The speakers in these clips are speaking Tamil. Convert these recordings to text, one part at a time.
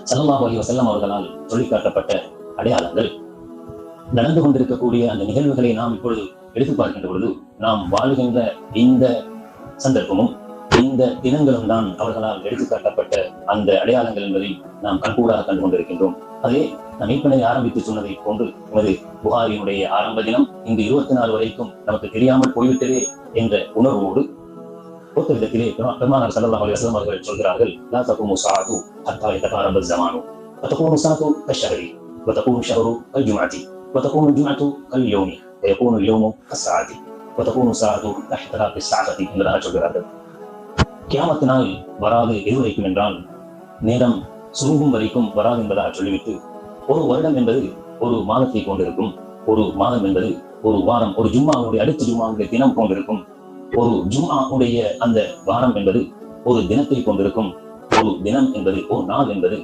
ஸல்லல்லாஹு அலைஹி வஸல்லம் அவர்களால் சொல்லிக்காட்டப்பட்ட அடையாளங்கள். நடந்து கொண்டிருக்கக்கூடிய அந்த நிகழ்வுகளை நாம் இப்பொழுது எடுத்து பார்க்கின்ற பொழுது நாம் வாழ்கின்ற இந்த சந்தர்ப்பமும் இந்த தினங்களும் தான் அவர்களால் எடுத்துக்காட்டப்பட்ட அந்த அடையாளங்கள் என்பதை நாம் கண்கூடாக கண்டு கொண்டிருக்கின்றோம். அதே நாம் ஏற்கனவே ஆரம்பித்து சொன்னதை போன்று நமது புகாரினுடைய ஆரம்ப தினம் இந்த 24 வரைக்கும் நமக்கு தெரியாமல் போய்விட்டதே என்ற உணர்வோடு ஒத்த விதத்திலே பெருமானார் ஸல்லல்லாஹு அலைஹி வஸல்லம் அவர்கள் சொல்கிறார்கள், லா தகுமு ஸாஅத்து ஹத்தா யதகாரப ஸமானு வதகூனு ஸாஅத்து கஷ்ஷஹரி வதகூனு ஷஹரு கல்ஜும்அதி வதகூனு ஜும்அத்து கல்யௌமி வயகூனு யௌமு கஸ்ஸாஅதி வதகூனு ஸாஅத்து தஹ்தரா பிஸ்ஸாஅதி என்பதாக சொல்கிறார்கள். கியாமத் நாள் வராது எதுவரைக்கும் என்றால் நேரம் சுருங்கும் வரைக்கும் வராது என்பதாக சொல்லிவிட்டு, ஒரு வருடம் என்பது ஒரு மாதத்தை கொண்டிருக்கும், ஒரு மாதம் என்பது ஒரு வாரம், ஒரு ஜும்மாவுடைய அடுத்த ஜும்மாவுடைய தினம் கொண்டிருக்கும், ஒரு ஜும்மாவுடைய அந்த வாரம் என்பது ஒரு தினத்தை கொண்டிருக்கும், ஒரு தினம் என்பது ஒரு நாள் என்பது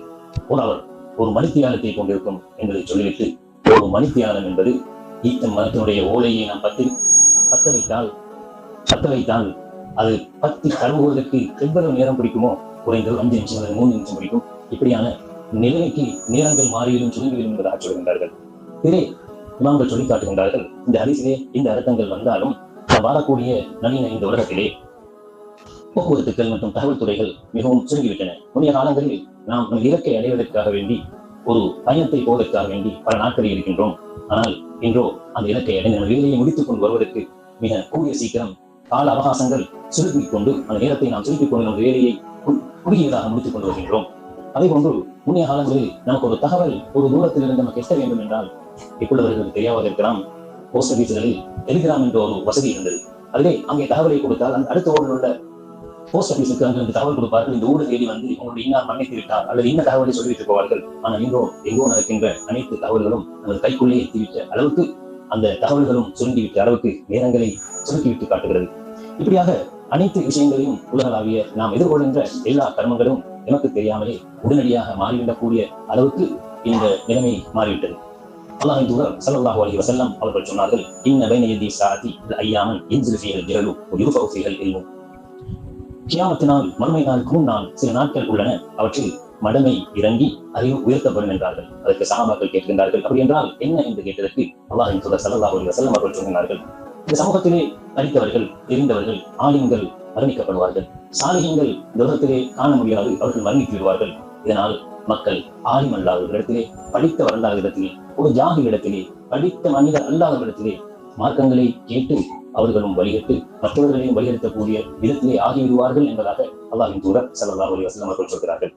ஒரு அவர் ஒரு மணித்தியாலத்தை கொண்டிருக்கும் என்பதை சொல்லிவிட்டு, ஒரு மணித்தியாலம் என்பது ஈத்த மரத்தினுடைய ஓலையை நாம் பத்த வைத்தால் அது பத்தி கழுவுவதற்கு எவ்வளவு நேரம் பிடிக்குமோ, குறைந்தது 5 நிமிஷம் அல்லது 3 நிமிஷம் பிடிக்கும். இப்படியான நிலைமைக்கு நேரங்கள் மாறியிலும் சுருங்கிவிடும் என்பதாக சொல்கின்றார்கள். பிறே இமாம்கள் சொல்லி காட்டுகின்றார்கள், இந்த ஹதீஸிலே இந்த அர்த்தங்கள் வந்தாலும் வாழக்கூடிய நவீன இந்த உலகத்திலே போக்குவரத்துக்கள் மற்றும் தகவல் துறைகள் மிகவும் சுருங்கிவிட்டன. முந்தைய காலங்களில் நாம் நம் இலக்கை அடைவதற்காக வேண்டி ஒரு பயணத்தை போவதற்காக வேண்டி பல நாட்களில் இருக்கின்றோம். ஆனால் இன்றோ அந்த இலக்கை அடைந்து நம்ம வேலையை முடித்துக் கொண்டு வருவதற்கு மிக கூடிய சீக்கிரம் கால அவகாசங்கள் சுருக்கிக் கொண்டு அந்த நேரத்தை நாம் சுருக்கிக் கொண்டு நம்ம வேலையை குறுகியதாக முடித்துக் கொண்டு வருகின்றோம். அதே போன்று முன்னைய காலங்களில் நமக்கு ஒரு தகவல் ஒரு தூரத்தில் இருந்து நமக்கு எட்ட வேண்டும் என்றால், இப்பொழுது தெரியாமல் இருக்கலாம், போஸ்ட் ஆபீஸ்களில் டெலிகிராம் என்ற ஒரு வசதி இருந்தது. அதிலே அங்கே தகவலை கொடுத்தால் அந்த அடுத்த ஊரில் உள்ள போஸ்ட் ஆபீஸுக்கு அங்கிருந்து தகவல் கொடுப்பார்கள், இந்த ஊரை தேடி வந்து உங்களுடைய இன்னார் மன்னித்து விட்டார் அல்லது இன்ன தகவலை சொல்லிவிட்டு போவார்கள். ஆனால் இன்றோ எங்கோ நடக்கின்ற அனைத்து தகவல்களும் நமது கைக்குள்ளே எத்திவிட்ட அளவுக்கு, அந்த தகவல்களும் சுருங்கிவிட்ட அளவுக்கு நேரங்களை சுருக்கிவிட்டு காட்டுகிறது. இப்படியாக அனைத்து விஷயங்களையும் உலகளாவிய நாம் எதிர்கொள்கின்ற எல்லா கர்மங்களும் எனக்கு தெரியாமலே உடனடியாக மாறிவிடக்கூடிய அளவுக்கு இந்த நிலைமை மாறிவிட்டது. அல்லாஹ்வின் தூதர் ஸல்லல்லாஹு அலைஹி வஸல்லம் அவர்கள் சொன்னார்கள், இன்ன பைன யதி ஸாஅத்தி அய்யாமன் யன்ஸிலு ஃபீஹல் ஜிரலு வ யுர்ஃபஉ ஃபீஹல் இல்மு. கியாமத்தினால் மறுமை நாளுக்கு முன்னால் சில நாட்கள் உள்ளன, அவற்றில் மடமை இறங்கி அறிவு உயர்த்தப்படும் என்றார்கள். அதற்கு சஹாபாக்கள் கேட்கின்றார்கள், அப்படி என்றால் என்ன என்று கேட்டதற்கு அல்லாஹ்வின் தூதர் ஸல்லல்லாஹு அலைஹி வஸல்லம் அவர்கள் சொன்னார்கள், இந்த சமூகத்திலே படித்தவர்கள், தெரிந்தவர்கள், ஆலிம்கள் வர்ணிக்கப்படுவார்கள். சாலிஹீன்கள் இந்த உலகத்திலே காண முடியாது, அவர்கள் வர்ணித்து விடுவார்கள். இதனால் மக்கள் ஆலிம் அல்லாதவர்களிடத்திலே, படித்தவர் அல்லாதவரிடத்திலே, ஒரு ஜாஹிலிடத்திலே, படித்த மனிதர் அல்லாதவரிடத்திலே மார்க்கங்களை கேட்டு அவர்களும் வழிகட்டு மற்றவர்களையும் வழிகெடுக்கக்கூடிய விதத்திலே ஆகிவிடுவார்கள் என்பதாக அல்லாஹ்வின் தூதர் ஸல்லல்லாஹு அலைஹி வஸல்லம் அவர்கள் சொல்கிறார்கள்.